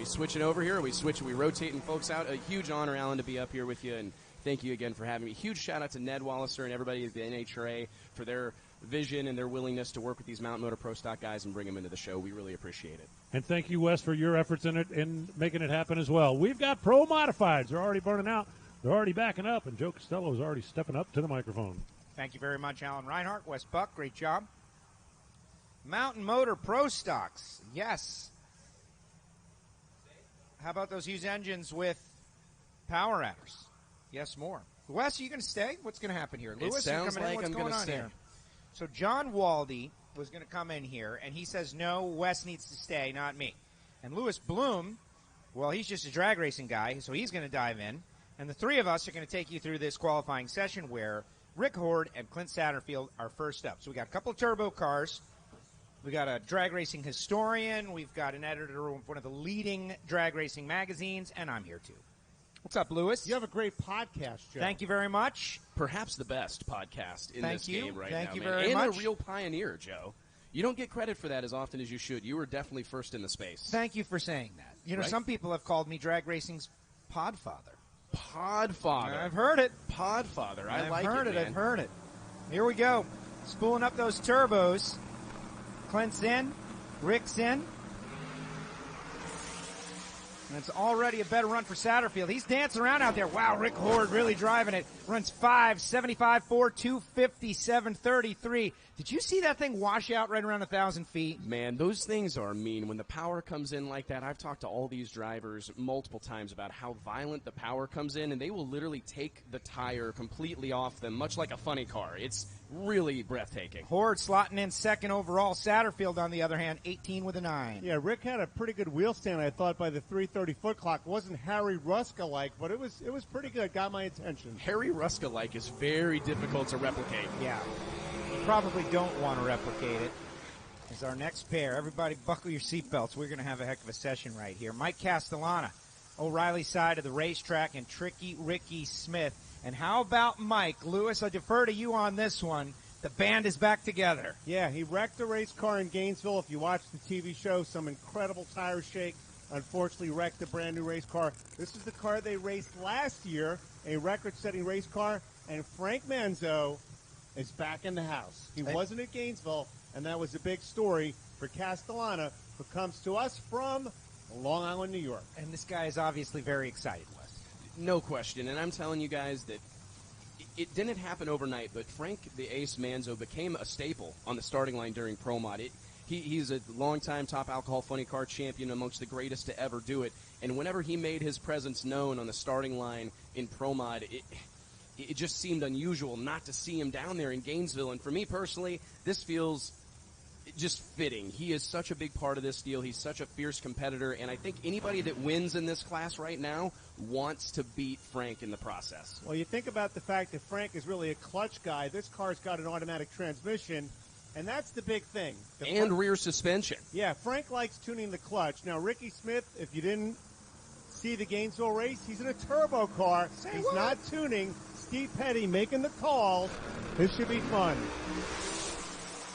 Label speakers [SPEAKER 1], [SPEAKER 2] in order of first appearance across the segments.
[SPEAKER 1] we switching over here? Are we rotating folks out? A huge honor, Alan, to be up here with you, and thank you again for having me. Huge shout out to Ned Walliser and everybody at the NHRA for their vision and their willingness to work with these Mountain Motor Pro Stock guys and bring them into the show. We really appreciate it.
[SPEAKER 2] And thank you, Wes, for your efforts in it and making it happen as well. We've got Pro Modifieds. They're already burning out. They're already backing up, and Joe Costello is already stepping up to the microphone.
[SPEAKER 3] Thank you very much, Alan Reinhart. Wes Buck, great job. Mountain Motor Pro Stocks, yes. How about those used engines with power adders? Yes, more. Wes, are you going to stay? What's going to happen here? Lewis,
[SPEAKER 1] sounds
[SPEAKER 3] you're coming
[SPEAKER 1] like
[SPEAKER 3] in. What's
[SPEAKER 1] I'm
[SPEAKER 3] going
[SPEAKER 1] gonna
[SPEAKER 3] on
[SPEAKER 1] stay.
[SPEAKER 3] here? So John Waldy was going to come in here, and he says, no, Wes needs to stay, not me. And Lewis Bloom, well, he's just a drag racing guy, so he's going to dive in. And the three of us are going to take you through this qualifying session where Rick Horde and Clint Satterfield are first up. So we got a couple of turbo cars. We got a drag racing historian. We've got an editor of one of the leading drag racing magazines, and I'm here too. What's up, Lewis?
[SPEAKER 4] You have a great podcast, Joe.
[SPEAKER 3] Thank you very much.
[SPEAKER 1] Perhaps the best podcast in
[SPEAKER 3] Thank
[SPEAKER 1] this
[SPEAKER 3] you.
[SPEAKER 1] game right
[SPEAKER 3] Thank
[SPEAKER 1] now,
[SPEAKER 3] you
[SPEAKER 1] man.
[SPEAKER 3] very
[SPEAKER 1] and
[SPEAKER 3] much.
[SPEAKER 1] a real pioneer, Joe. You don't get credit for that as often as you should. You were definitely first in the space.
[SPEAKER 3] Thank you for saying that. You know,
[SPEAKER 1] Right?
[SPEAKER 3] some people have called me drag racing's podfather.
[SPEAKER 1] Podfather.
[SPEAKER 3] I've heard it.
[SPEAKER 1] Podfather. I like
[SPEAKER 3] heard
[SPEAKER 1] it,
[SPEAKER 3] it.
[SPEAKER 1] man.
[SPEAKER 3] I've heard it. Here we go. Spooling up those turbos. Clint's in. Rick's in. And it's already a better run for Satterfield. He's dancing around out there. Wow, Rick Horde really driving it. Runs 5.75.4, 257.33. Did you see that thing wash out right around 1,000 feet?
[SPEAKER 1] Man, those things are mean. When the power comes in like that, I've talked to all these drivers multiple times about how violent the power comes in, and they will literally take the tire completely off them, much like a funny car. It's really breathtaking.
[SPEAKER 3] Horde slotting in second overall. Satterfield, on the other hand, 18 with a 9.
[SPEAKER 4] Yeah, Rick had a pretty good wheel stand, I thought, by the 3:30 foot clock. It wasn't Harry Ruska-like, but it was pretty good. Got my attention.
[SPEAKER 1] Harry Ruska-like is very difficult to replicate.
[SPEAKER 3] Yeah. You probably don't want to replicate it. As our next pair, everybody buckle your seatbelts. We're going to have a heck of a session right here. Mike Castellana, O'Reilly side of the racetrack, and Tricky Ricky Smith. And how about Mike? Lewis, I defer to you on this one. The band is back together.
[SPEAKER 4] Yeah, he wrecked a race car in Gainesville. If you watch the TV show, some incredible tire shake. Unfortunately, wrecked a brand new race car. This is the car they raced last year, a record-setting race car. And Frank Manzo is back in the house. He wasn't at Gainesville, and that was a big story for Castellana, who comes to us from Long Island, New York.
[SPEAKER 3] And this guy is obviously very excited, Wes.
[SPEAKER 1] No question. And I'm telling you guys that it didn't happen overnight, but Frank the Ace Manzo became a staple on the starting line during Pro Mod. He's a longtime top alcohol funny car champion, amongst the greatest to ever do it. And whenever he made his presence known on the starting line in Pro Mod, it just seemed unusual not to see him down there in Gainesville. And for me personally, this feels just fitting. He is such a big part of this deal. He's such a fierce competitor. And I think anybody that wins in this class right now wants to beat Frank in the process.
[SPEAKER 4] Well, you think about the fact that Frank is really a clutch guy. This car's got an automatic transmission, and that's the big thing.
[SPEAKER 1] And rear suspension.
[SPEAKER 4] Yeah, Frank likes tuning the clutch. Now, Ricky Smith, if you didn't see the Gainesville race, he's in a turbo car. He's not tuning. Steve Petty making the call. This should be fun.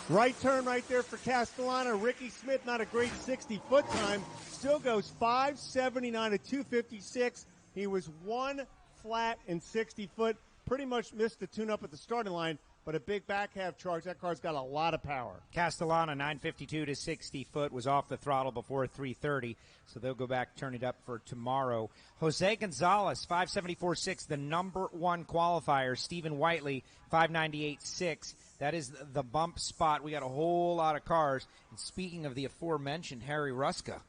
[SPEAKER 4] Right turn right there for Castellana. Ricky Smith, not a great 60-foot time. Still goes 5.79 to 2.56. He was one flat in 60-foot. Pretty much missed the tune-up at the starting line, but a big back half charge. That car's got a lot of power.
[SPEAKER 3] Castellana, 952 to 60 foot, was off the throttle before 330, so they'll go back, turn it up for tomorrow. Jose Gonzalez, 574.6, the number one qualifier. Stephen Whiteley, 598.6. That is the bump spot. We got a whole lot of cars. And speaking of the aforementioned Harry Ruska,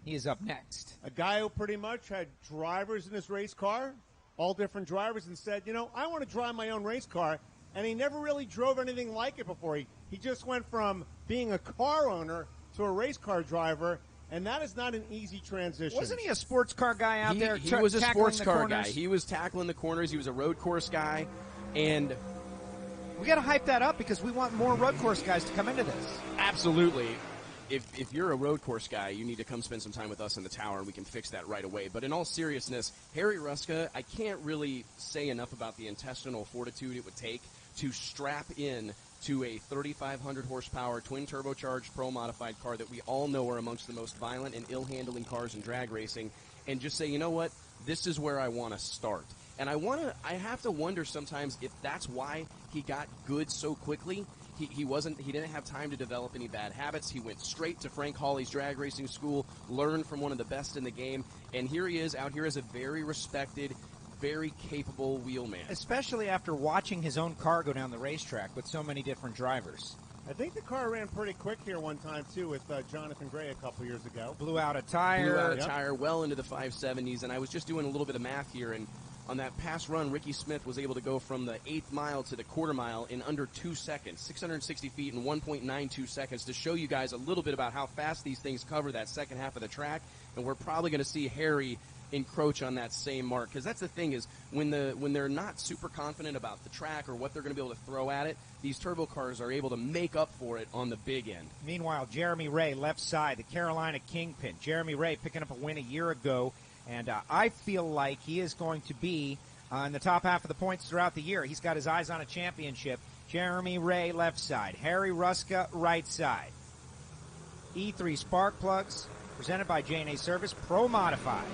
[SPEAKER 3] he is up next.
[SPEAKER 4] A guy who pretty much had drivers in his race car, all different drivers, and said, I want to drive my own race car. And he never really drove anything like it before. He just went from being a car owner to a race car driver, and that is not an easy transition.
[SPEAKER 3] Wasn't he a sports car guy out there?
[SPEAKER 1] He was a sports car
[SPEAKER 3] corners?
[SPEAKER 1] guy. He was tackling the corners. He was a road course guy. And
[SPEAKER 3] we got to hype that up because we want more road course guys to come into this.
[SPEAKER 1] Absolutely. If you're a road course guy, you need to come spend some time with us in the tower, and we can fix that right away. But in all seriousness, Harry Ruska, I can't really say enough about the intestinal fortitude it would take to strap in to a 3,500 horsepower twin turbocharged Pro Modified car that we all know are amongst the most violent and ill-handling cars in drag racing, and just say, you know what, this is where I want to start. And I have to wonder sometimes if that's why he got good so quickly. He didn't have time to develop any bad habits. He went straight to Frank Hawley's drag racing school, learned from one of the best in the game, and here he is out here as a very respected, very capable wheelman.
[SPEAKER 3] Especially after watching his own car go down the racetrack with so many different drivers.
[SPEAKER 4] I think the car ran pretty quick here one time, too, with Jonathan Gray a couple years ago.
[SPEAKER 3] Blew out a tire.
[SPEAKER 1] Tire well into the 570s, and I was just doing a little bit of math here, and on that past run, Ricky Smith was able to go from the 8th mile to the quarter mile in under 2 seconds, 660 feet in 1.92 seconds, to show you guys a little bit about how fast these things cover that second half of the track. And we're probably going to see Harry encroach on that same mark, because that's the thing is when they're not super confident about the track or what they're going to be able to throw at it, these turbo cars are able to make up for it on the big end.
[SPEAKER 3] Meanwhile, Jeremy Ray, left side, the Carolina Kingpin. Jeremy Ray picking up a win a year ago. And I feel like he is going to be in the top half of the points throughout the year. He's got his eyes on a championship. Jeremy Ray, left side. Harry Ruska, right side. E3 spark plugs, presented by J&A Service, Pro Modified.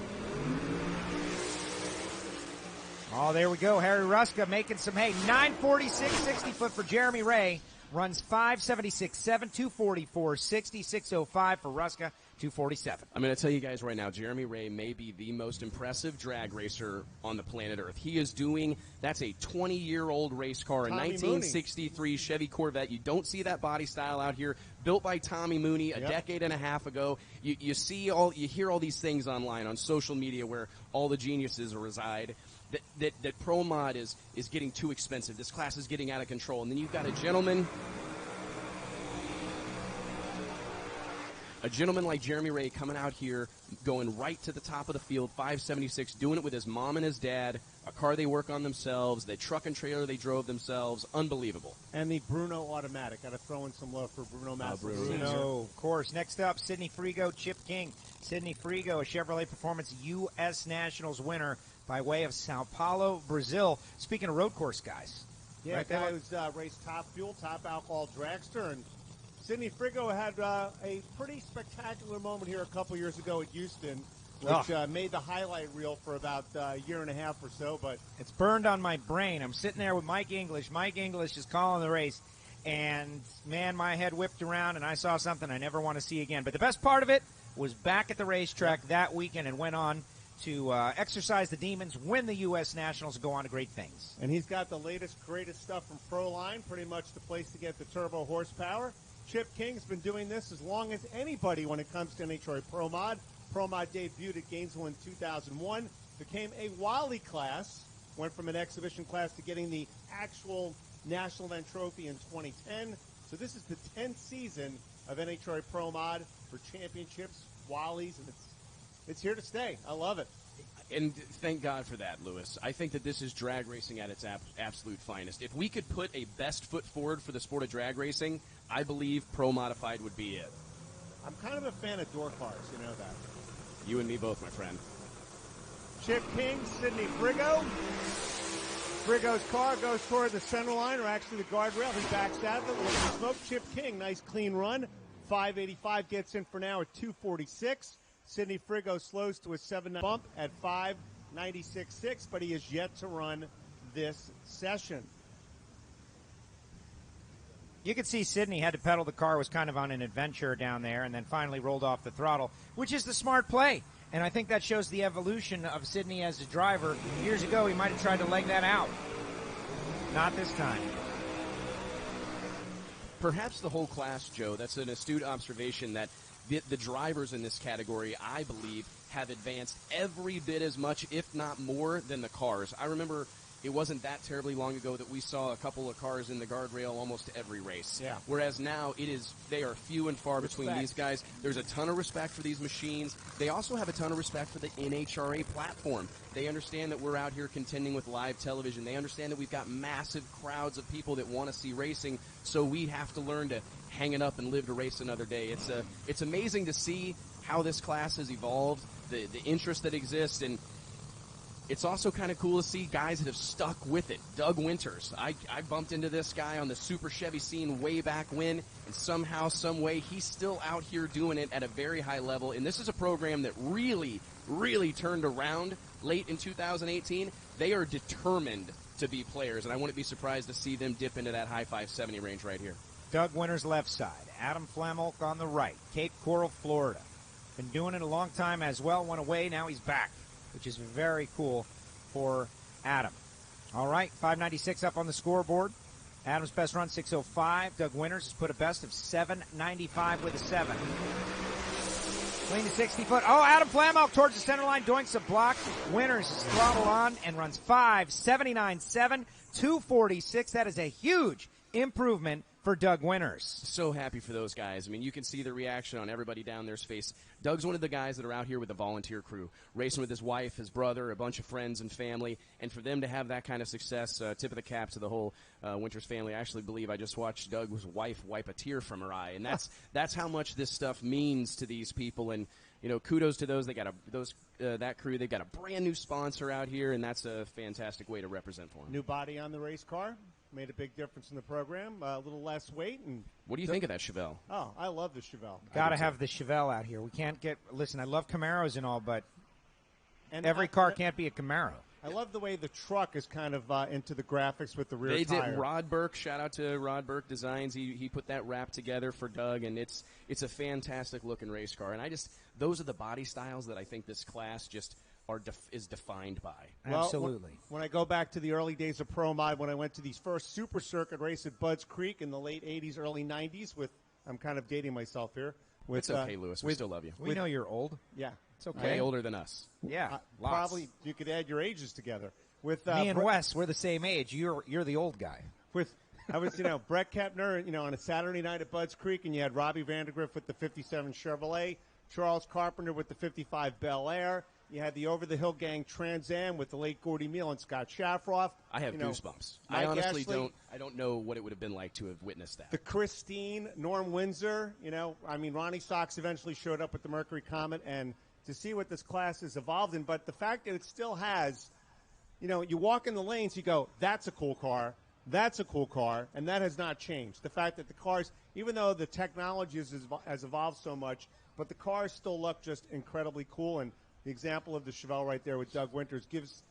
[SPEAKER 3] Oh, there we go. Harry Ruska making some hay. 946, 60 foot for Jeremy Ray. Runs 576.7, 244, 6605 for Ruska. 247.
[SPEAKER 1] I'm going to tell you guys right now, Jeremy Ray may be the most impressive drag racer on the planet Earth. He is doing, that's a 20-year-old race car, a 1963 Chevy Corvette. You don't see that body style out here, built by Tommy Mooney a decade and a half ago. You hear all these things online on social media where all the geniuses reside. That Pro Mod is getting too expensive. This class is getting out of control. And then you've got a gentleman like Jeremy Ray coming out here, going right to the top of the field, 576, doing it with his mom and his dad, a car they work on themselves, the truck and trailer they drove themselves. Unbelievable.
[SPEAKER 4] And the Bruno automatic. Got to throw in some love for Bruno Massa.
[SPEAKER 3] Bruno, of course. Next up, Sidney Frigo, Chip King. Sidney Frigo, a Chevrolet Performance U.S. Nationals winner by way of Sao Paulo, Brazil. Speaking of road course guys.
[SPEAKER 4] Yeah, right, guy who's raced Top Fuel, Top Alcohol Dragster, and Sidney Frigo had a pretty spectacular moment here a couple years ago at Houston, which made the highlight reel for about a year and a half or so. But
[SPEAKER 3] it's burned on my brain. I'm sitting there with Mike English. Mike English is calling the race, and, man, my head whipped around, and I saw something I never want to see again. But the best part of it was back at the racetrack that weekend and went on to exercise the demons, win the U.S. Nationals, and go on to great things.
[SPEAKER 4] And he's got the latest, greatest stuff from Proline, pretty much the place to get the turbo horsepower. Chip King's been doing this as long as anybody when it comes to NHRA Pro Mod. Pro Mod debuted at Gainesville in 2001, became a Wally class, went from an exhibition class to getting the actual national event trophy in 2010. So this is the 10th season of NHRA Pro Mod for championships, Wallies, and it's here to stay. I love it.
[SPEAKER 1] And thank God for that, Lewis. I think that this is drag racing at its absolute finest. If we could put a best foot forward for the sport of drag racing, I believe Pro Modified would be it.
[SPEAKER 4] I'm kind of a fan of door cars, you know that.
[SPEAKER 1] You and me both, my friend.
[SPEAKER 4] Chip King, Sidney Frigo. Frigo's car goes toward the center line, or actually the guardrail. He backs out of it with the smoke. Chip King, nice clean run. 585 gets in for now at 246. Sidney Frigo slows to a 7 bump at 596.6, but he is yet to run this session.
[SPEAKER 3] You could see Sidney had to pedal the car, was kind of on an adventure down there, and then finally rolled off the throttle, which is the smart play. And I think that shows the evolution of Sidney as a driver. Years ago, he might have tried to leg that out. Not this time.
[SPEAKER 1] Perhaps the whole class, Joe, that's an astute observation that the drivers in this category, I believe, have advanced every bit as much, if not more, than the cars. I remember it wasn't that terribly long ago that we saw a couple of cars in the guardrail almost every race.
[SPEAKER 3] Yeah.
[SPEAKER 1] Whereas now they are few and far between these guys. There's a ton of respect for these machines. They also have a ton of respect for the NHRA platform. They understand that we're out here contending with live television. They understand that we've got massive crowds of people that want to see racing, so we have to learn to hang it up and live to race another day. It's amazing to see how this class has evolved, the interest that exists, and it's also kind of cool to see guys that have stuck with it. Doug Winters. I bumped into this guy on the Super Chevy scene way back when, and somehow, some way, he's still out here doing it at a very high level. And this is a program that really, really turned around late in 2018. They are determined to be players, and I wouldn't be surprised to see them dip into that high 570 range right here.
[SPEAKER 3] Doug Winters left side. Adam Flammelk on the right. Cape Coral, Florida. Been doing it a long time as well. Went away. Now he's back, which is very cool for Adam. All right, 596 up on the scoreboard. Adam's best run, 6:05. Doug Winters has put a best of 7:95 with a 7. Clean to 60 foot. Oh, Adam Flammelk towards the center line. Doinks a block. Winters is throttle on and runs 5:79.7, 2:46. That is a huge improvement for Doug Winters.
[SPEAKER 1] So happy for those guys. I mean, you can see the reaction on everybody down there's face. Doug's one of the guys that are out here with the volunteer crew, racing with his wife, his brother, a bunch of friends and family, and for them to have that kind of success, tip of the cap to the whole Winters family. I actually believe I just watched Doug's wife wipe a tear from her eye, and that's how much this stuff means to these people. And you know, kudos to those. They got that crew. They got a brand new sponsor out here, and that's a fantastic way to represent for them.
[SPEAKER 4] New body on the race car. Made a big difference in the program. A little less weight. And
[SPEAKER 1] what do you think of that Chevelle?
[SPEAKER 4] Oh, I love the Chevelle.
[SPEAKER 3] Got to have the Chevelle out here. We can't get. Listen, I love Camaros and all, but
[SPEAKER 4] And
[SPEAKER 3] every car can't be a Camaro.
[SPEAKER 4] I love the way the truck is kind of into the graphics with the rear
[SPEAKER 1] They
[SPEAKER 4] tire.
[SPEAKER 1] did. Rod Burke, shout out to Rod Burke Designs. He put that wrap together for Doug, and it's a fantastic looking race car. And those are the body styles that I think this class just is defined by.
[SPEAKER 4] Well,
[SPEAKER 3] Absolutely.
[SPEAKER 4] When I go back to the early days of Pro Mod, when I went to these first Super Circuit race at Budds Creek in the late 80s, early 90s I'm kind of dating myself here.
[SPEAKER 1] It's okay, Lewis. We still love you.
[SPEAKER 3] We know you're old.
[SPEAKER 4] Yeah.
[SPEAKER 3] It's okay.
[SPEAKER 1] Way older than us.
[SPEAKER 3] Yeah, lots.
[SPEAKER 4] Probably you could add your ages together. With
[SPEAKER 3] Me and Wes, we're the same age. You're the old guy.
[SPEAKER 4] I was, Brett Kepner, on a Saturday night at Budds Creek, and you had Robbie Vandergriff with the 57 Chevrolet, Charles Carpenter with the 55 Bel Air. You had the Over the Hill Gang Trans Am with the late Gordy Meal and Scott Shafroff.
[SPEAKER 1] I have goosebumps.
[SPEAKER 4] Mike
[SPEAKER 1] I honestly
[SPEAKER 4] Ashley,
[SPEAKER 1] don't know what it would have been like to have witnessed that.
[SPEAKER 4] The Christine, Norm Windsor, Ronnie Sox eventually showed up with the Mercury Comet, and to see what this class has evolved in, but the fact that it still has, you walk in the lanes, you go, that's a cool car, and that has not changed. The fact that the cars, even though the technology has evolved so much, but the cars still look just incredibly cool, and the example of the Chevelle right there with Doug Winters gives,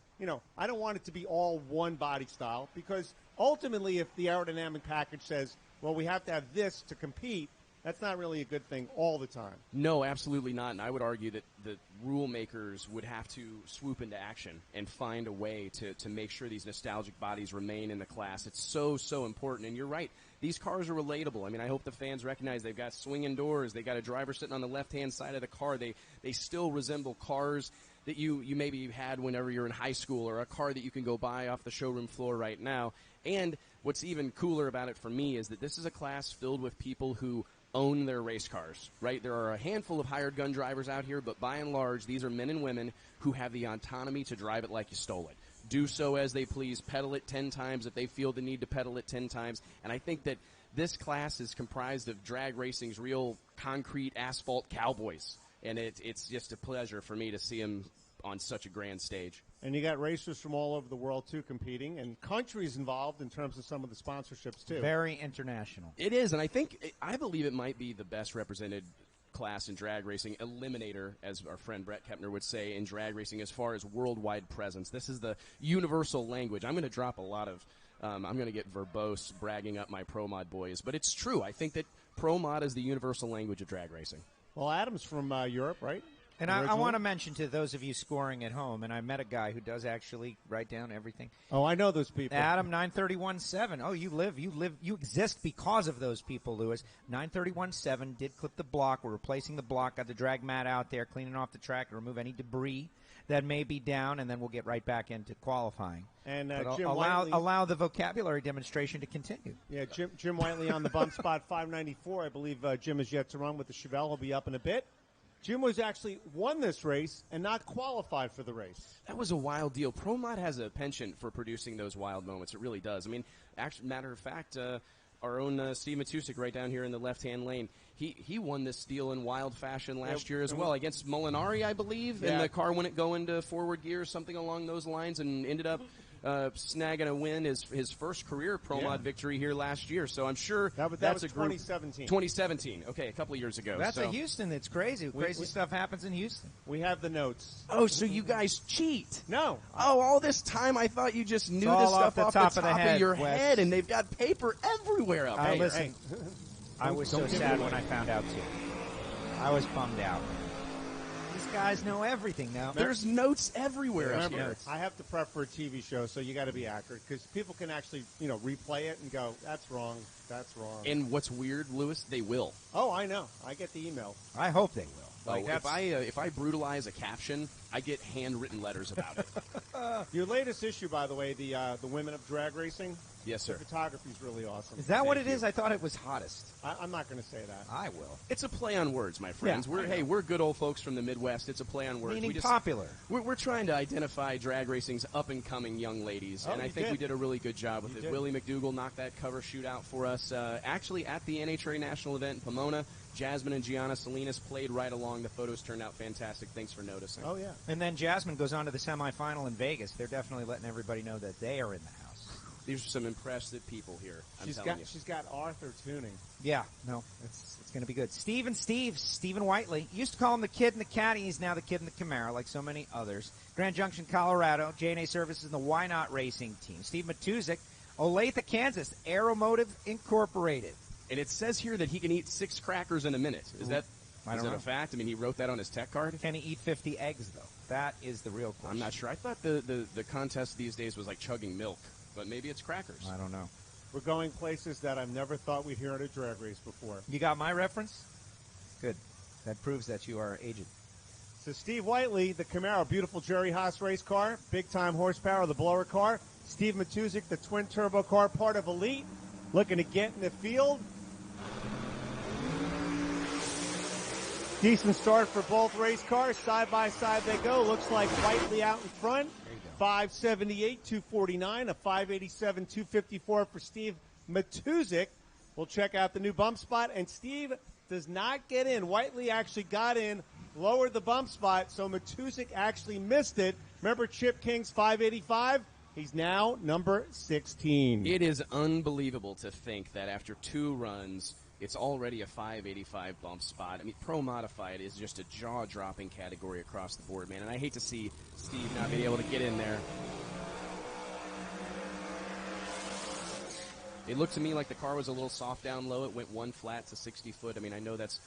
[SPEAKER 4] I don't want it to be all one body style, because ultimately if the aerodynamic package says, well, we have to have this to compete, that's not really a good thing all the time.
[SPEAKER 1] No, absolutely not. And I would argue that the rule makers would have to swoop into action and find a way to make sure these nostalgic bodies remain in the class. It's so, so important. And you're right. These cars are relatable. I mean, I hope the fans recognize they've got swinging doors. They got a driver sitting on the left-hand side of the car. They still resemble cars that you maybe had whenever you're in high school, or a car that you can go buy off the showroom floor right now. And what's even cooler about it for me is that this is a class filled with people who own their race cars, right? There are a handful of hired gun drivers out here, but by and large, these are men and women who have the autonomy to drive it like you stole it. Do so as they please, pedal it 10 times if they feel the need to pedal it 10 times. And I think that this class is comprised of drag racing's real concrete asphalt cowboys. And it's just a pleasure for me to see them on such a grand stage.
[SPEAKER 4] And you got racers from all over the world, too, competing, and countries involved in terms of some of the sponsorships, too.
[SPEAKER 3] Very international.
[SPEAKER 1] It is, and I believe it might be the best represented class in drag racing, eliminator, as our friend Brett Kepner would say, in drag racing as far as worldwide presence. This is the universal language. I'm going to drop a lot of I'm going to get verbose bragging up my Pro Mod boys, but it's true. I think that Pro Mod is the universal language of drag racing.
[SPEAKER 4] Well, Adam's from Europe, right?
[SPEAKER 3] And I want to mention to those of you scoring at home, and I met a guy who does actually write down everything.
[SPEAKER 4] Oh, I know those people.
[SPEAKER 3] Adam 931.7. Oh, you exist because of those people, Lewis. 931.7 did clip the block. We're replacing the block. Got the drag mat out there, cleaning off the track to remove any debris that may be down, and then we'll get right back into qualifying.
[SPEAKER 4] And
[SPEAKER 3] Jim
[SPEAKER 4] Whiteley,
[SPEAKER 3] allow the vocabulary demonstration to continue.
[SPEAKER 4] Yeah, Jim Whiteley on the bump spot 594. I believe Jim is yet to run with the Chevelle. He'll be up in a bit. Jim was actually won this race and not qualified for the race.
[SPEAKER 1] That was a wild deal. Pro Mod has a penchant for producing those wild moments. It really does. I mean, matter of fact, our own Steve Matusik right down here in the left-hand lane. He won this deal in wild fashion last year as well against Molinari, I believe, and the car wouldn't go into forward gear, something along those lines, and ended up snagging a win, his first career Pro Mod victory here last year. So I'm sure
[SPEAKER 4] that
[SPEAKER 1] that's
[SPEAKER 4] was
[SPEAKER 1] a group.
[SPEAKER 4] 2017.
[SPEAKER 1] 2017. Okay, a couple of years ago.
[SPEAKER 3] That's
[SPEAKER 1] so.
[SPEAKER 3] a Houston. It's crazy. Crazy stuff happens in Houston.
[SPEAKER 4] We have the notes.
[SPEAKER 1] Oh, so you guys cheat?
[SPEAKER 4] No.
[SPEAKER 1] Oh, all this time I thought you just knew this stuff off the top of your head, and they've got paper everywhere up there.
[SPEAKER 3] Listen, I was so sad when I found out, too. I was bummed out. These guys know everything now.
[SPEAKER 1] There's notes everywhere.
[SPEAKER 4] Remember, I have to prep for a TV show, so you got to be accurate because people can actually, replay it and go, "That's wrong. That's wrong."
[SPEAKER 1] And what's weird, Lewis? They will.
[SPEAKER 4] Oh, I know. I get the email.
[SPEAKER 3] I hope they will.
[SPEAKER 1] Like if I brutalize a caption, I get handwritten letters about it.
[SPEAKER 4] Your latest issue, by the way, the Women of Drag Racing.
[SPEAKER 1] Yes, sir.
[SPEAKER 4] The photography's really awesome.
[SPEAKER 3] Is that what it is? I thought it was hottest.
[SPEAKER 4] I'm not going to say that.
[SPEAKER 3] I will.
[SPEAKER 1] It's a play on words, my friends.
[SPEAKER 4] Yeah,
[SPEAKER 1] we're good old folks from the Midwest. It's a play on words.
[SPEAKER 3] Meaning popular.
[SPEAKER 1] We're trying to identify drag racing's up and coming young ladies, and I think we did a really good job with it. Willie McDougall knocked that cover shoot out for us. Actually, at the NHRA National event in Pomona, Jasmine and Gianna Salinas played right along. The photos turned out fantastic. Thanks for noticing.
[SPEAKER 4] Oh, yeah.
[SPEAKER 3] And then Jasmine goes on to the semifinal in Vegas. They're definitely letting everybody know that they are in the house.
[SPEAKER 1] These are some impressive people here.
[SPEAKER 4] She's got Arthur tuning.
[SPEAKER 3] Yeah, no, it's going to be good. Stephen Whiteley. Used to call him the kid in the caddy. He's now the kid in the Camaro, like so many others. Grand Junction, Colorado. J&A Services and the Why Not Racing Team. Steve Matusik, Olathe, Kansas. Aeromotive Incorporated.
[SPEAKER 1] And it says here that he can eat 6 crackers in a minute. Is that a fact? I mean, he wrote that on his tech card.
[SPEAKER 3] Can he eat 50 eggs, though? That is the real question.
[SPEAKER 1] I'm not sure. I thought the contest these days was like chugging milk, but maybe it's crackers.
[SPEAKER 3] I don't know.
[SPEAKER 4] We're going places that I've never thought we'd hear at a drag race before.
[SPEAKER 3] You got my reference? Good. That proves that you are aged.
[SPEAKER 4] So Steve Whiteley, the Camaro, beautiful Jerry Haas race car, big-time horsepower, the blower car. Steve Matusik, the twin-turbo car, part of Elite, looking to get in the field. Decent start for both race cars. Side by side they go. Looks like Whiteley out in front. 578, 249, a 587, 254 for Steve Matusik. We'll check out the new bump spot, and Steve does not get in. Whiteley actually got in, lowered the bump spot, so Matusik actually missed it. Remember Chip King's 585? He's now number 16.
[SPEAKER 1] It is unbelievable to think that after 2 runs, it's already a 585 bump spot. I mean, Pro Modified is just a jaw-dropping category across the board, man. And I hate to see Steve not being able to get in there. It looked to me like the car was a little soft down low. It went 1 flat to 60 foot. I mean, I know that's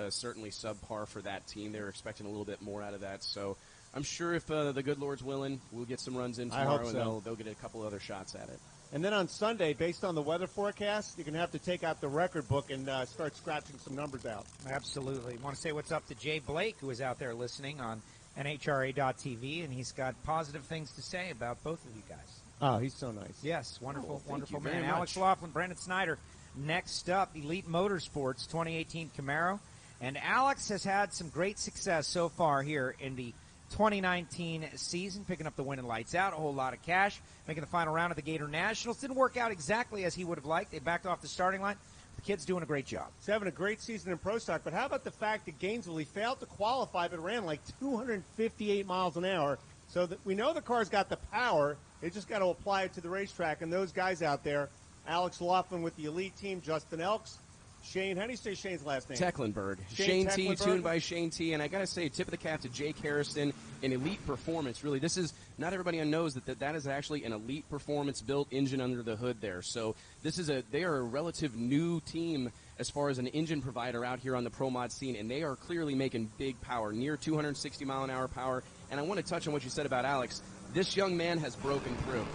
[SPEAKER 1] certainly subpar for that team. They were expecting a little bit more out of that. So I'm sure if the good Lord's willing, we'll get some runs in tomorrow, and they'll get a couple other shots at it.
[SPEAKER 4] And then on Sunday, based on the weather forecast, you're going to have to take out the record book and start scratching some numbers out.
[SPEAKER 3] Absolutely. Want to say what's up to Jay Blake, who is out there listening on NHRA.tv, and he's got positive things to say about both of you guys.
[SPEAKER 4] Oh, he's so nice.
[SPEAKER 3] Yes, wonderful, wonderful
[SPEAKER 1] man.
[SPEAKER 3] man. Alex Laughlin, Brandon Snyder. Next up, Elite Motorsports 2018 Camaro. And Alex has had some great success so far here in the 2019 season, picking up the win and lights out, a whole lot of cash, making the final round of the Gator Nationals. Didn't work out exactly as he would have liked. They backed off the starting line. The kid's doing a great job.
[SPEAKER 4] He's having a great season in Pro Stock, but how about the fact that Gainesville, he failed to qualify but ran like 258 miles an hour, so that we know the car's got the power. They just got to apply it to the racetrack, and those guys out there, Alex Laughlin with the Elite team, Justin Elks, Shane, how do you say Shane's last name?
[SPEAKER 1] Tecklenburg. Shane T, tuned by Shane T. And I got to say, tip of the cap to Jake Harrison in Elite Performance. Really, this is, not everybody knows that is actually an Elite Performance built engine under the hood there. So they are a relative new team as far as an engine provider out here on the Pro Mod scene, and they are clearly making big power, near 260 mile an hour power. And I want to touch on what you said about Alex. This young man has broken through.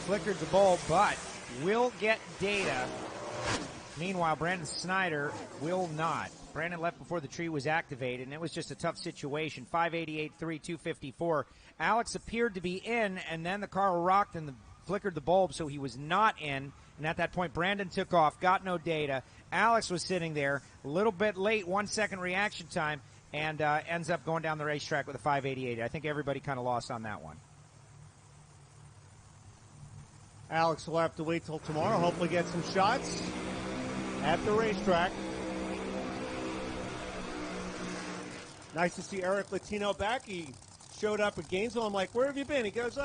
[SPEAKER 3] Flickered the bulb, but will get data. Meanwhile, Brandon Snyder will not. Brandon left before the tree was activated, and it was just a tough situation. 588-3, 254. Alex appeared to be in, and then the car rocked and flickered the bulb, so he was not in. And at that point, Brandon took off, got no data. Alex was sitting there, a little bit late, 1 second reaction time, and ends up going down the racetrack with a 588. I think everybody kind of lost on that one.
[SPEAKER 4] Alex will have to wait till tomorrow. Hopefully get some shots at the racetrack. Nice to see Eric Latino back. He showed up at Gainesville. I'm like, where have you been? He goes,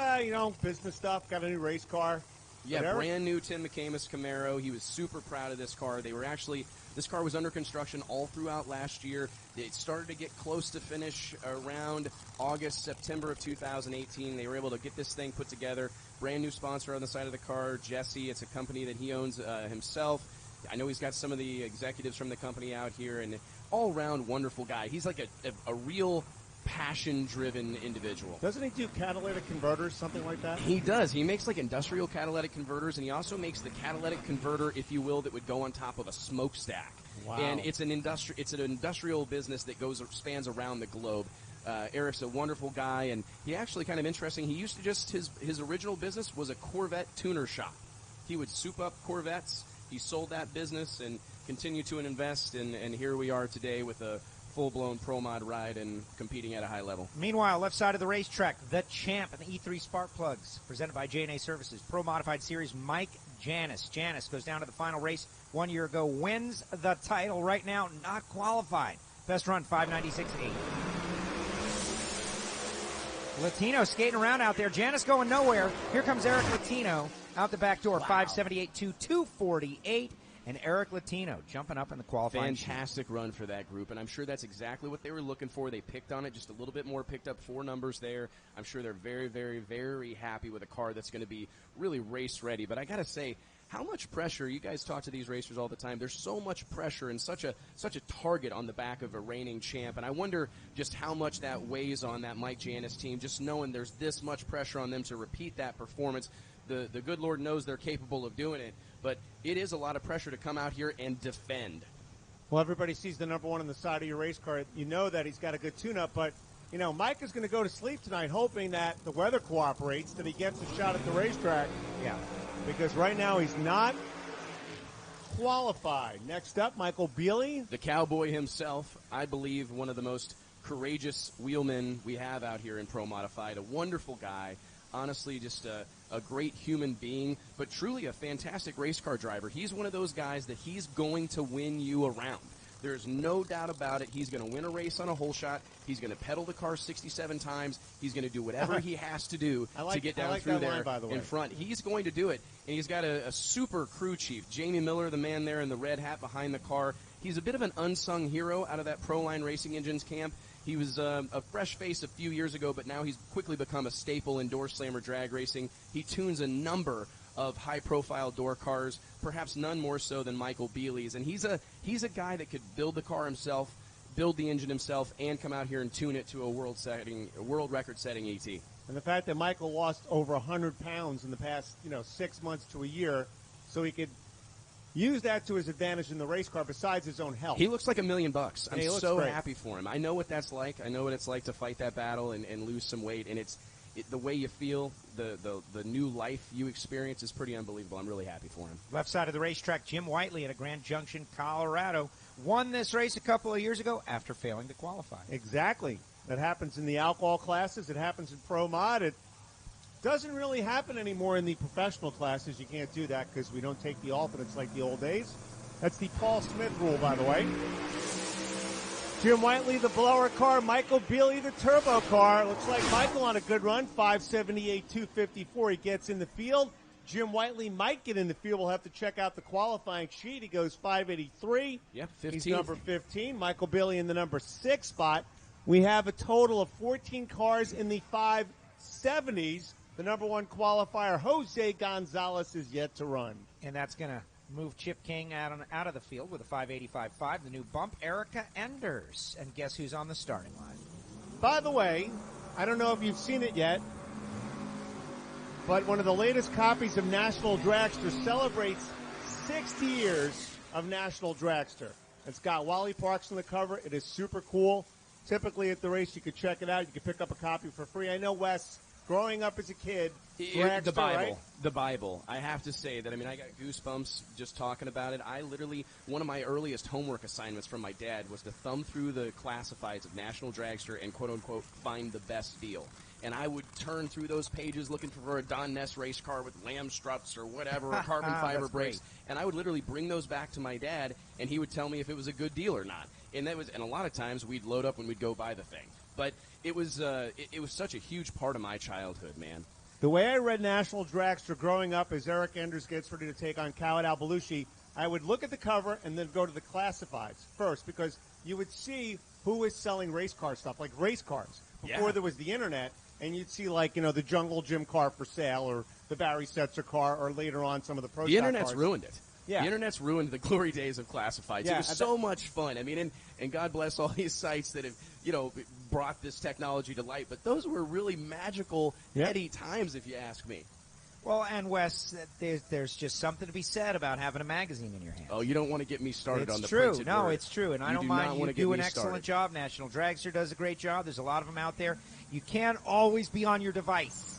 [SPEAKER 4] business stuff. Got a new race car.
[SPEAKER 1] Yeah,
[SPEAKER 4] But Eric-
[SPEAKER 1] brand new Tim McCamus Camaro. He was super proud of this car. This car was under construction all throughout last year. It started to get close to finish around August, September of 2018. They were able to get this thing put together. Brand new sponsor on the side of the car, Jesse. It's a company that he owns himself. I know he's got some of the executives from the company out here, and all-around wonderful guy. He's like a real passion-driven individual.
[SPEAKER 4] Doesn't he do catalytic converters, something like that?
[SPEAKER 1] He does. He makes like industrial catalytic converters, and he also makes the catalytic converter, if you will, that would go on top of a smokestack.
[SPEAKER 4] Wow.
[SPEAKER 1] And it's an industrial business that spans around the globe. Eric's a wonderful guy, and he actually kind of interesting. He used to his original business was a Corvette tuner shop. He would soup up Corvettes. He sold that business and continued to invest, and here we are today with a full-blown Pro Mod ride and competing at a high level.
[SPEAKER 3] Meanwhile, left side of the racetrack, the champ and the E3 Spark Plugs, presented by J&A Services. Pro Modified Series, Mike Janis. Janis goes down to the final race 1 year ago, wins the title right now, not qualified. Best run, 596.8. Latino skating around out there. Janis going nowhere. Here comes Eric Latino out the back door, 578 to 248. And Eric Latino jumping up in the qualifying.
[SPEAKER 1] Fantastic run for that group, and I'm sure that's exactly what they were looking for. They picked on it just a little bit more, picked up 4 numbers there. I'm sure they're very, very, very happy with a car that's going to be really race ready. But I got to say, how much pressure, you guys talk to these racers all the time, there's so much pressure and such a target on the back of a reigning champ, and I wonder just how much that weighs on that Mike Janis team, just knowing there's this much pressure on them to repeat that performance. The good Lord knows they're capable of doing it, but it is a lot of pressure to come out here and defend.
[SPEAKER 4] Well, everybody sees the number one on the side of your race car. You know that he's got a good tune-up, but, Mike is going to go to sleep tonight hoping that the weather cooperates, that he gets a shot at the racetrack.
[SPEAKER 3] Yeah.
[SPEAKER 4] Because right now he's not qualified. Next up, Michael Bealy.
[SPEAKER 1] The cowboy himself, I believe one of the most courageous wheelmen we have out here in Pro Modified. A wonderful guy. Honestly, just a great human being, but truly a fantastic race car driver. He's one of those guys that he's going to win you around. There's no doubt about it. He's going to win a race on a hole shot. He's going to pedal the car 67 times. He's going to do whatever he has to do to get down through there in front. He's going to do it, and he's got a super crew chief, Jamie Miller, the man there in the red hat behind the car. He's a bit of an unsung hero out of that Proline Racing Engines camp. He was a fresh face a few years ago, but now he's quickly become a staple in door slammer drag racing. He tunes a number of high-profile door cars, perhaps none more so than Michael Bealy's. And he's a guy that could build the car himself, build the engine himself, and come out here and tune it to a world record-setting ET.
[SPEAKER 4] And the fact that Michael lost over 100 pounds in the past, 6 months to a year, so he could use that to his advantage in the race car besides his own health.
[SPEAKER 1] He looks like $1 million. I'm so
[SPEAKER 4] great.
[SPEAKER 1] happy for him. I know what that's like. I know what it's like to fight that battle and lose some weight. And the way you feel, the new life you experience is pretty unbelievable. I'm really happy for him.
[SPEAKER 3] Left side of the racetrack, Jim Whiteley at a Grand Junction, Colorado. Won this race a couple of years ago after failing to qualify.
[SPEAKER 4] Exactly. That happens in the alcohol classes. It happens in Pro Mod. It doesn't really happen anymore in the professional classes. You can't do that because we don't take the alternates like the old days. That's the Paul Smith rule, by the way. Jim Whiteley, the blower car. Michael Bealy, the turbo car. Looks like Michael on a good run, 578, 254. He gets in the field. Jim Whiteley might get in the field. We'll have to check out the qualifying sheet. He goes 583.
[SPEAKER 1] Yeah, 15.
[SPEAKER 4] He's number 15. Michael Bealy in the number 6 spot. We have a total of 14 cars in the 570s. The number 1 qualifier, Jose Gonzalez, is yet to run.
[SPEAKER 3] And that's going to move Chip King out of the field with a 585.5. The new bump, Erica Enders. And guess who's on the starting line?
[SPEAKER 4] By the way, I don't know if you've seen it yet, but one of the latest copies of National Dragster celebrates 60 years of National Dragster. It's got Wally Parks on the cover. It is super cool. Typically at the race, you could check it out. You could pick up a copy for free. I know Wes growing up as a kid,
[SPEAKER 1] The
[SPEAKER 4] dragster,
[SPEAKER 1] Bible.
[SPEAKER 4] right?
[SPEAKER 1] The Bible. I have to say that, I mean, I got goosebumps just talking about it. I literally, one of my earliest homework assignments from my dad was to thumb through the classifieds of National Dragster and, quote-unquote, find the best deal. And I would turn through those pages looking for a Don Ness race car with lamb struts or whatever, or carbon fiber
[SPEAKER 3] That's
[SPEAKER 1] brakes.
[SPEAKER 3] great.
[SPEAKER 1] And I would literally bring those back to my dad, and he would tell me if it was a good deal or not. And a lot of times we'd load up when we'd go buy the thing. But it was such a huge part of my childhood, man.
[SPEAKER 4] The way I read National Dragster growing up as Eric Enders gets ready to take on Khaled Al-Belushi, I would look at the cover and then go to the classifieds first because you would see who was selling race car stuff, like race cars, before
[SPEAKER 1] Yeah.
[SPEAKER 4] there was the internet, and you'd see like, the Jungle Gym car for sale or the Barry Setzer car or later on some of the Pro
[SPEAKER 1] The
[SPEAKER 4] Stock
[SPEAKER 1] internet's
[SPEAKER 4] cars.
[SPEAKER 1] ruined it.
[SPEAKER 4] Yeah.
[SPEAKER 1] The internet's ruined the glory days of classifieds.
[SPEAKER 4] Yeah,
[SPEAKER 1] It was so much fun. I mean, and God bless all these sites that have, brought this technology to light. But those were really magical,
[SPEAKER 4] Yeah.
[SPEAKER 1] heady times, if you ask me.
[SPEAKER 3] Well, and Wes, there's just something to be said about having a magazine in your hand.
[SPEAKER 1] Oh, you don't want to get me started
[SPEAKER 3] It's
[SPEAKER 1] on the
[SPEAKER 3] true.
[SPEAKER 1] printed
[SPEAKER 3] No,
[SPEAKER 1] word.
[SPEAKER 3] it's true, and I
[SPEAKER 1] You
[SPEAKER 3] don't
[SPEAKER 1] do
[SPEAKER 3] mind.
[SPEAKER 1] not
[SPEAKER 3] You
[SPEAKER 1] want to
[SPEAKER 3] do
[SPEAKER 1] get
[SPEAKER 3] an
[SPEAKER 1] me
[SPEAKER 3] excellent
[SPEAKER 1] started.
[SPEAKER 3] job. National Dragster does a great job. There's a lot of them out there. You can't always be on your device.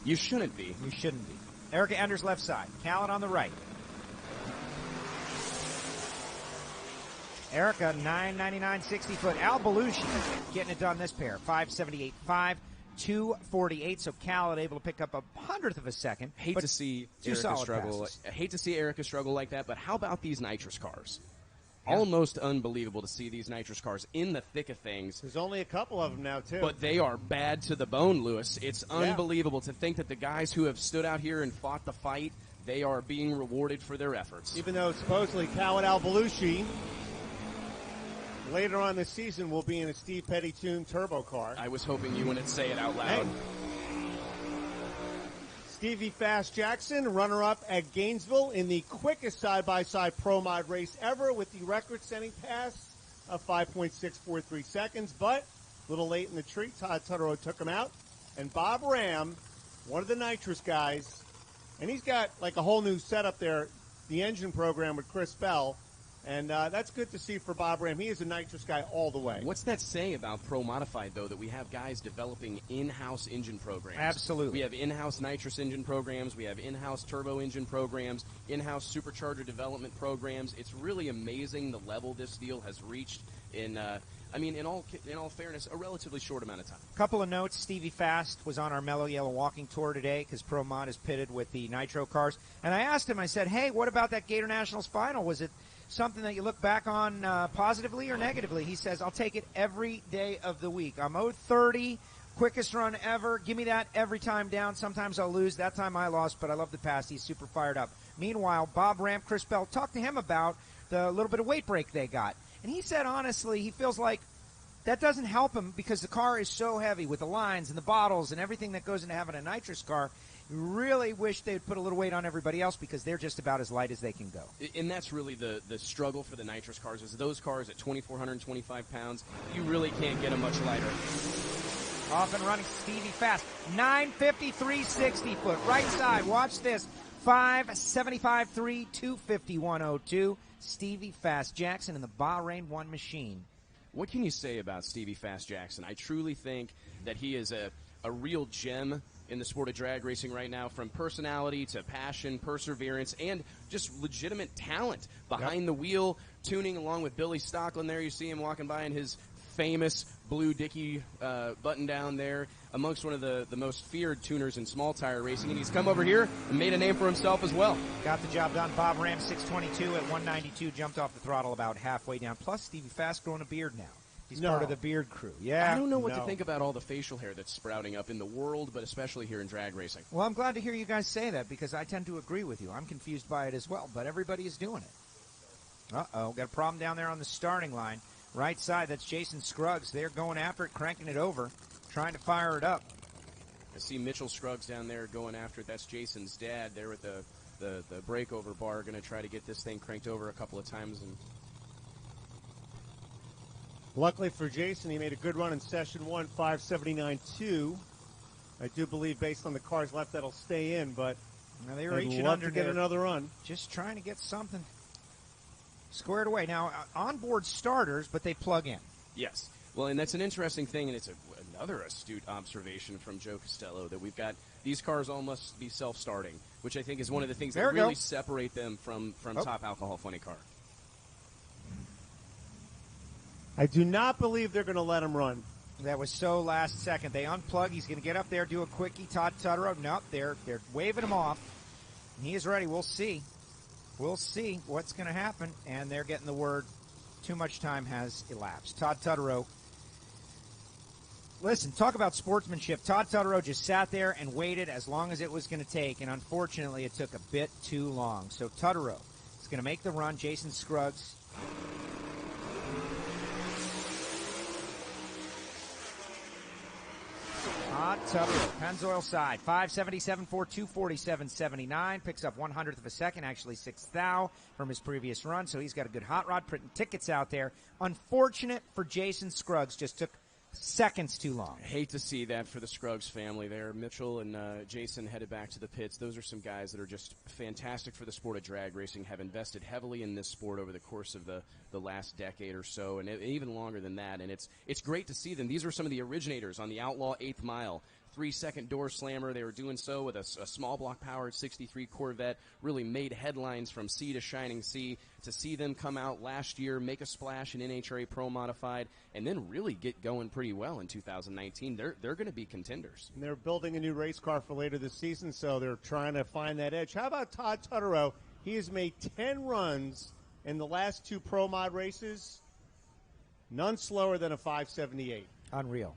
[SPEAKER 1] You shouldn't be.
[SPEAKER 3] You shouldn't be. Erica Enders left side. Khaled on the right. Erica, 999 60-foot. Al Belushi getting it done this pair. 578.5, 248. So Khaled able to pick up 100th of a second.
[SPEAKER 1] Hate
[SPEAKER 3] but
[SPEAKER 1] to see
[SPEAKER 3] two
[SPEAKER 1] Erica
[SPEAKER 3] solid
[SPEAKER 1] struggle.
[SPEAKER 3] passes.
[SPEAKER 1] I hate to see Erica struggle like that, but how about these nitrous cars? Almost unbelievable to see these nitrous cars in the thick of things.
[SPEAKER 4] There's only a couple of them now, too.
[SPEAKER 1] But they are bad to the bone, Lewis. It's unbelievable to think that the guys who have stood out here and fought the fight, they are being rewarded for their efforts.
[SPEAKER 4] Even though supposedly Khaled Al-Belushi later on this season will be in a Steve Petty tuned turbo car.
[SPEAKER 1] I was hoping you wouldn't say it out loud.
[SPEAKER 4] Hey. Stevie Fast Jackson, runner-up at Gainesville in the quickest side-by-side Pro Mod race ever with the record-setting pass of 5.643 seconds. But a little late in the treat, Todd Tutterow took him out. And Bob Ram, one of the nitrous guys, and he's got like a whole new setup there, the engine program with Chris Bell. And that's good to see for Bob Ram. He is a nitrous guy all the way.
[SPEAKER 1] What's that say about Pro Modified, though, that we have guys developing in-house engine programs?
[SPEAKER 3] Absolutely.
[SPEAKER 1] We have in-house nitrous engine programs. We have in-house turbo engine programs, in-house supercharger development programs. It's really amazing the level this deal has reached in, in all fairness, a relatively short amount of time.
[SPEAKER 3] Couple of notes. Stevie Fast was on our Mellow Yellow walking tour today because Pro Mod is pitted with the Nitro cars. And I asked him, I said, hey, what about that Gator Nationals final? Was it something that you look back on positively or negatively? He says, I'll take it every day of the week. I'm 0-30, quickest run ever. Give me that every time down. Sometimes I'll lose. That time I lost, but I love the pass. He's super fired up. Meanwhile, Bob Ram, Chris Bell, talked to him about the little bit of weight break they got. And he said, honestly, he feels like that doesn't help him because the car is so heavy with the lines and the bottles and everything that goes into having a nitrous car. You really wish they'd put a little weight on everybody else because they're just about as light as they can go.
[SPEAKER 1] And that's really the struggle for the nitrous cars is those cars at 2,425 pounds, you really can't get them much lighter.
[SPEAKER 3] Off and running Stevie Fast. 953 60 foot. Right side. Watch this. 575 3 250 102. Stevie Fast Jackson in the Bahrain 1 machine.
[SPEAKER 1] What can you say about Stevie Fast Jackson? I truly think that he is a real gem in the sport of drag racing right now, from personality to passion, perseverance, and just legitimate talent behind the wheel, tuning along with Billy Stocklin there. You see him walking by in his famous blue Dickie button down there, amongst one of the most feared tuners in small tire racing, and he's come over here and made a name for himself as well.
[SPEAKER 3] Got the job done. Bob Ram, 622 at 192, jumped off the throttle about halfway down. Plus, Stevie Fast growing a beard now. He's part of the beard crew. Yeah.
[SPEAKER 1] I don't know what to think about all the facial hair that's sprouting up in the world, but especially here in drag racing.
[SPEAKER 3] Well, I'm glad to hear you guys say that because I tend to agree with you. I'm confused by it as well, but everybody is doing it. Uh-oh, got a problem down there on the starting line. Right side, that's Jason Scruggs. They're going after it, cranking it over, trying to fire it up.
[SPEAKER 1] I see Mitchell Scruggs down there going after it. That's Jason's dad there with the breakover bar, going to try to get this thing cranked over a couple of times. And
[SPEAKER 4] luckily for Jason, he made a good run in session 1, 579.2. I do believe, based on the cars left, that'll stay in, but
[SPEAKER 3] now they were
[SPEAKER 4] I'd
[SPEAKER 3] reaching
[SPEAKER 4] love
[SPEAKER 3] under
[SPEAKER 4] to get
[SPEAKER 3] there,
[SPEAKER 4] another run.
[SPEAKER 3] just trying to get something squared away. Now, onboard starters, but they plug in.
[SPEAKER 1] yes, Well, and that's an interesting thing, and it's another astute observation from Joe Costello that we've got these cars all must be self-starting, which I think is one of the things that really separate them from Top Alcohol Funny Car.
[SPEAKER 4] I do not believe they're going to let him run.
[SPEAKER 3] That was so last second. They unplug. He's going to get up there, do a quickie. Todd Tutterow. Nope, they're waving him off. And he is ready. We'll see. We'll see what's going to happen. And they're getting the word. Too much time has elapsed. Todd Tutterow. Listen, talk about sportsmanship. Todd Tutterow just sat there and waited as long as it was going to take. And unfortunately, it took a bit too long. So Tutterow is going to make the run. Jason Scruggs. Todd Tutterow, Pennzoil side, 577.4, 247.79, picks up 1/100 of a second, actually 6th thou from his previous run, so he's got a good hot rod, printing tickets out there. Unfortunate for Jason Scruggs, just took seconds too long.
[SPEAKER 1] I hate to see that for the Scruggs family there. Mitchell and Jason headed back to the pits. Those are some guys that are just fantastic for the sport of drag racing, have invested heavily in this sport over the course of the last decade or so, and even longer than that. And it's great to see them. These are some of the originators on the Outlaw 8th Mile. 3-second door slammer. They were doing so with a small block powered 63 Corvette. Really made headlines from sea to shining sea. To see them come out last year, make a splash in NHRA Pro Modified, and then really get going pretty well in 2019. They're going to be contenders.
[SPEAKER 4] And they're building a new race car for later this season, so they're trying to find that edge. How about Todd Tutterow? He has made 10 runs in the last 2 Pro Mod races. None slower than a 578.
[SPEAKER 3] Unreal.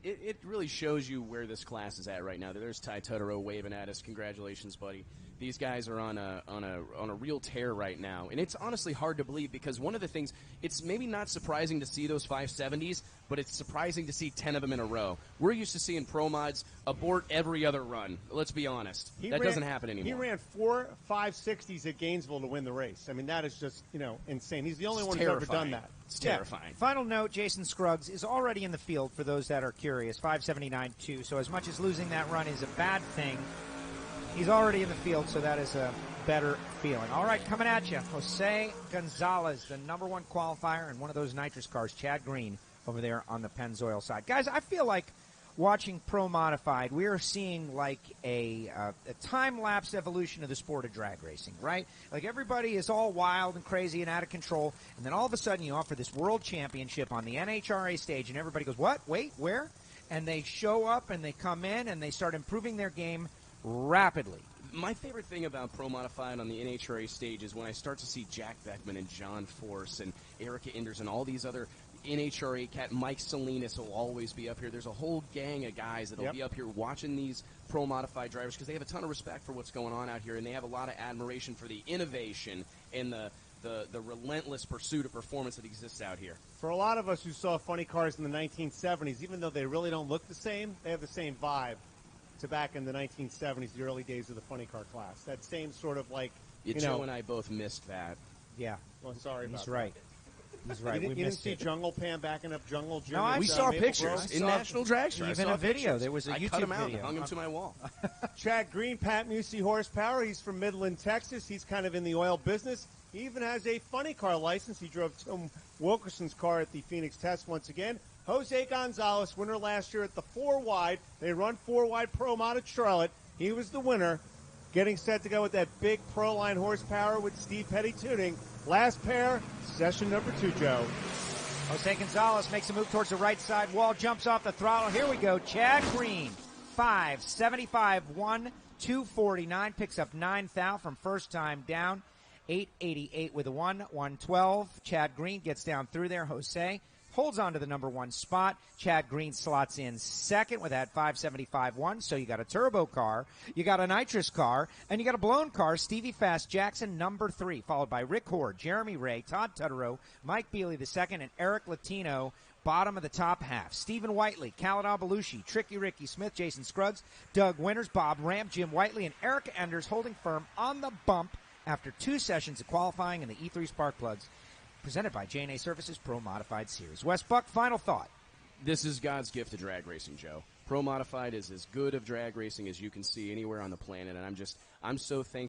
[SPEAKER 1] It really shows you where this class is at right now. There's Ty Tutterow waving at us. Congratulations, buddy. These guys are on a real tear right now, and it's honestly hard to believe because one of the things, it's maybe not surprising to see those 570s, but it's surprising to see 10 of them in a row. We're used to seeing pro mods abort every other run. Let's be honest, that doesn't happen anymore.
[SPEAKER 4] He ran 4 560s at Gainesville to win the race. I mean, that is just insane. He's the only one who's ever done that.
[SPEAKER 1] It's terrifying.
[SPEAKER 3] Final note: Jason Scruggs is already in the field. For those that are curious, 579.2. So as much as losing that run is a bad thing, he's already in the field, so that is a better feeling. All right, coming at you, Jose Gonzalez, the #1 qualifier in one of those nitrous cars, Chad Green, over there on the Pennzoil side. Guys, I feel like watching Pro Modified, we are seeing like a time-lapse evolution of the sport of drag racing, right? Like everybody is all wild and crazy and out of control, and then all of a sudden you offer this world championship on the NHRA stage, and everybody goes, what? Wait, where? And they show up, and they come in, and they start improving their game rapidly.
[SPEAKER 1] My favorite thing about Pro Modified on the NHRA stage is when I start to see Jack Beckman and John Force and Erica Enders and all these other NHRA cat. Mike Salinas will always be up here. There's a whole gang of guys that'll be up here watching these Pro Modified drivers because they have a ton of respect for what's going on out here, and they have a lot of admiration for the innovation and the relentless pursuit of performance that exists out here.
[SPEAKER 4] For a lot of us who saw funny cars in the 1970s, even though they really don't look the same, they have the same vibe to back in the 1970s, the early days of the funny car class. That same sort of like,
[SPEAKER 1] Joe and I both missed that.
[SPEAKER 3] Yeah.
[SPEAKER 4] Well, sorry about
[SPEAKER 3] He's right. He's right.
[SPEAKER 4] You
[SPEAKER 3] We
[SPEAKER 4] didn't
[SPEAKER 3] missed
[SPEAKER 4] see
[SPEAKER 3] it.
[SPEAKER 4] Jungle Pam backing up Jungle Jim.
[SPEAKER 3] No,
[SPEAKER 1] We
[SPEAKER 3] I
[SPEAKER 1] saw
[SPEAKER 3] Maple
[SPEAKER 1] pictures
[SPEAKER 3] Grove.
[SPEAKER 1] in National Drag Strip.
[SPEAKER 3] Even
[SPEAKER 1] I saw
[SPEAKER 3] a video.
[SPEAKER 1] pictures.
[SPEAKER 3] There was a
[SPEAKER 1] I
[SPEAKER 3] YouTube
[SPEAKER 1] cut him out
[SPEAKER 3] video.
[SPEAKER 1] and hung him to my wall.
[SPEAKER 4] Chad Green, Pat Musi horsepower. He's from Midland, Texas. He's kind of in the oil business. He even has a funny car license. He drove Tim Wilkerson's car at the Phoenix Test once again. Jose Gonzalez, winner last year at the 4-wide. They run 4-wide Pro Mod at Charlotte. He was the winner. Getting set to go with that big Pro Line horsepower with Steve Petty tuning. Last pair, session number 2, Joe.
[SPEAKER 3] Jose Gonzalez makes a move towards the right side wall, jumps off the throttle. Here we go. Chad Green, 575, 249, picks up 9 thou from first time down. 888 with a 112. Chad Green gets down through there. Jose holds on to the #1 spot. Chad Green slots in second with that 575-1. So you got a turbo car, you got a nitrous car, and you got a blown car. Stevie Fast Jackson, #3, followed by Rick Horde, Jeremy Ray, Todd Tutterow, Mike Bealy II, and Eric Latino, bottom of the top half. Stephen Whiteley, Khaled Belushi, Tricky Ricky Smith, Jason Scruggs, Doug Winters, Bob Ram, Jim Whiteley, and Eric Enders holding firm on the bump after 2 sessions of qualifying in the E3 Spark Plugs. Presented by J&A Services Pro Modified Series. Wes Buck, final thought.
[SPEAKER 1] This is God's gift to drag racing, Joe. Pro Modified is as good of drag racing as you can see anywhere on the planet, and I'm so thankful